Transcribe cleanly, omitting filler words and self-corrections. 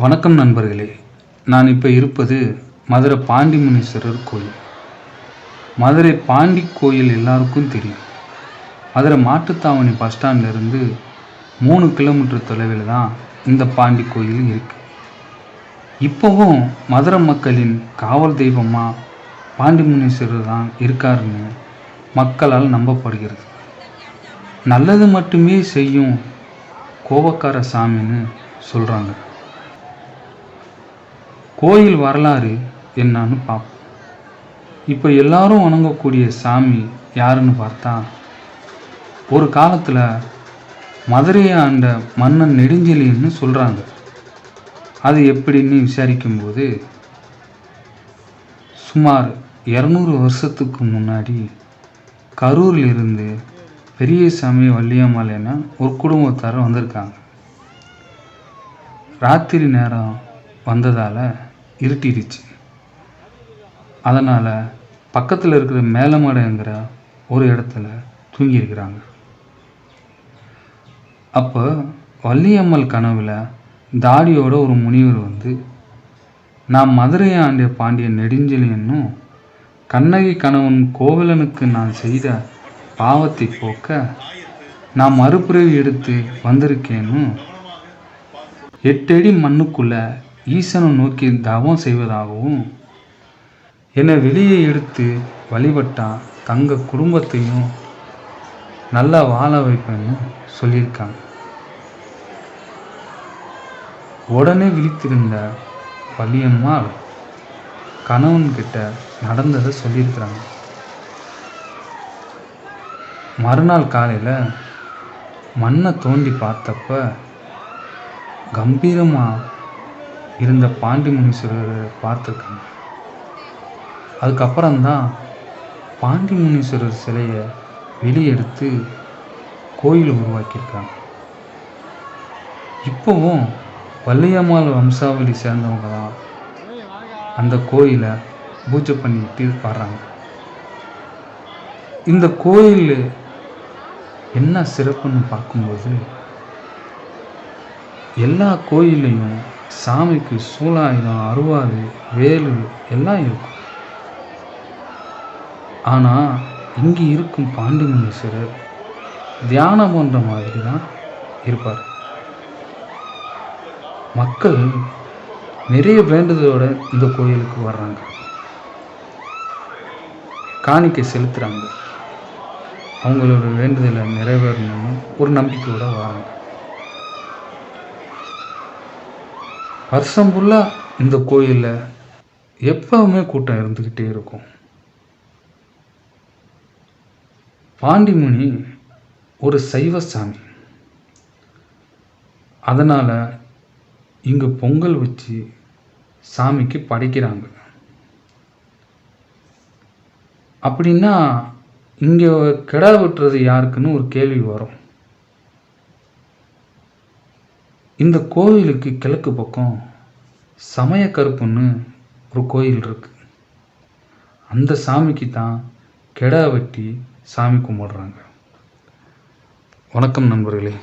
வணக்கம் நண்பர்களே. நான் இப்போ இருப்பது மதுரை பாண்டிமுனீஸ்வரர் கோயில். மதுரை பாண்டி கோயில் எல்லாருக்கும் தெரியும். மதுரை மாட்டுத்தாவணி பஸ் ஸ்டாண்ட்லேருந்து 3 கிலோமீட்டர் தொலைவில் தான் இந்த பாண்டி கோயில் இருக்குது. இப்போவும் மதுரை மக்களின் காவல் தெய்வமாக பாண்டிமுனீஸ்வரர் தான் இருக்காருன்னு மக்களால் நம்பப்படுகிறது. நல்லது மட்டுமே செய்யும் கோபக்கார சாமின்னு சொல்கிறாங்க. கோயில் வரலாறு என்னன்னு பார்ப்போம். இப்போ எல்லாரும் வணங்கக்கூடிய சாமி யாருன்னு பார்த்தா, ஒரு காலத்தில் மதுரையை ஆண்ட மன்னன் நெடுஞ்செழியன்னு சொல்கிறாங்க. அது எப்படின்னு விசாரிக்கும்போது, சுமார் 200 வருஷத்துக்கு முன்னாடி கரூரில் இருந்து பெரியசாமி வள்ளியம்மாள் என ஒரு குடும்பத்தார் வந்திருக்காங்க. ராத்திரி நேரம் வந்ததால் இருட்டிடுச்சு. அதனால் பக்கத்தில் இருக்கிற மேலமடைங்கிற ஒரு இடத்துல தூங்கியிருக்கிறாங்க. அப்போ வள்ளியம்மாள் கனவில் தாடியோட ஒரு முனிவர் வந்து, நான் மதுரையை ஆண்டிய பாண்டியன் நெடுஞ்செழியனும் கண்ணகி கணவன் கோவலனுக்கு நான் செய்த பாவத்தை போக்க நான் மறுபிறவி எடுத்து வந்திருக்கேன்னு 8 அடி மண்ணுக்குள்ள ஈசனை நோக்கி தவம் செய்வதாகவும், என்னை வெளியே எடுத்து வழிபட்டா தங்க குடும்பத்தையும் நல்லா வாழ வைப்பேன்னு சொல்லியிருக்காங்க. உடனே விழித்திருந்த வள்ளியம்மாள் கணவன்கிட்ட நடந்ததை சொல்லியிருக்கிறாங்க. மறுநாள் காலையில் மண்ணை தோண்டி பார்த்தப்ப கம்பீரமாக இருந்த பாண்டிமுனீஸ்வரரை பார்த்துருக்காங்க. அதுக்கப்புறம்தான் பாண்டிமுனீஸ்வரர் சிலையை வெளியெடுத்து கோயில் உருவாக்கியிருக்காங்க. இப்போவும் வள்ளியம்மாள் வம்சாவளி சேர்ந்தவங்க தான் அந்த கோயிலை பூஜை பண்ணிட்டு வர்றாங்க. இந்த கோயில் என்ன சிறப்புன்னு பார்க்கும்போது, எல்லா கோயிலையும் சாமிக்கு சூலாயுதம், அருவாள், வேலு எல்லாம் இருக்கும். ஆனால் இங்கே இருக்கும் பாண்டிமுனீஸ்வரர் தியானம் பண்ணுற மாதிரி தான் இருப்பார். மக்கள் நிறைய வேண்டுதலோடு இந்த கோயிலுக்கு வர்றாங்க, காணிக்கை செலுத்துகிறாங்க. அவங்களோட வேண்டுதலை நிறைவேறணும்னு ஒரு நம்பிக்கையோடு வராங்க. வருஷம் ஃபுல்லாக இந்த கோயிலில் எப்பவுமே கூட்டம் இருந்துக்கிட்டே இருக்கும். பாண்டிமுனி ஒரு சைவ சாமி. அதனால் இங்கே பொங்கல் வச்சு சாமிக்கு படைக்கிறாங்க. அப்படின்னா இங்கே கிடா வெட்டுறது யாருக்குன்னு ஒரு கேள்வி வரும். இந்த கோவிலுக்கு கிழக்கு பக்கம் சமயக்கருப்புன்னு ஒரு கோயில் இருக்கு. அந்த சாமிக்கு தான் கிடா வெட்டி சாமி கும்பிடுறாங்க. வணக்கம் நண்பர்களே.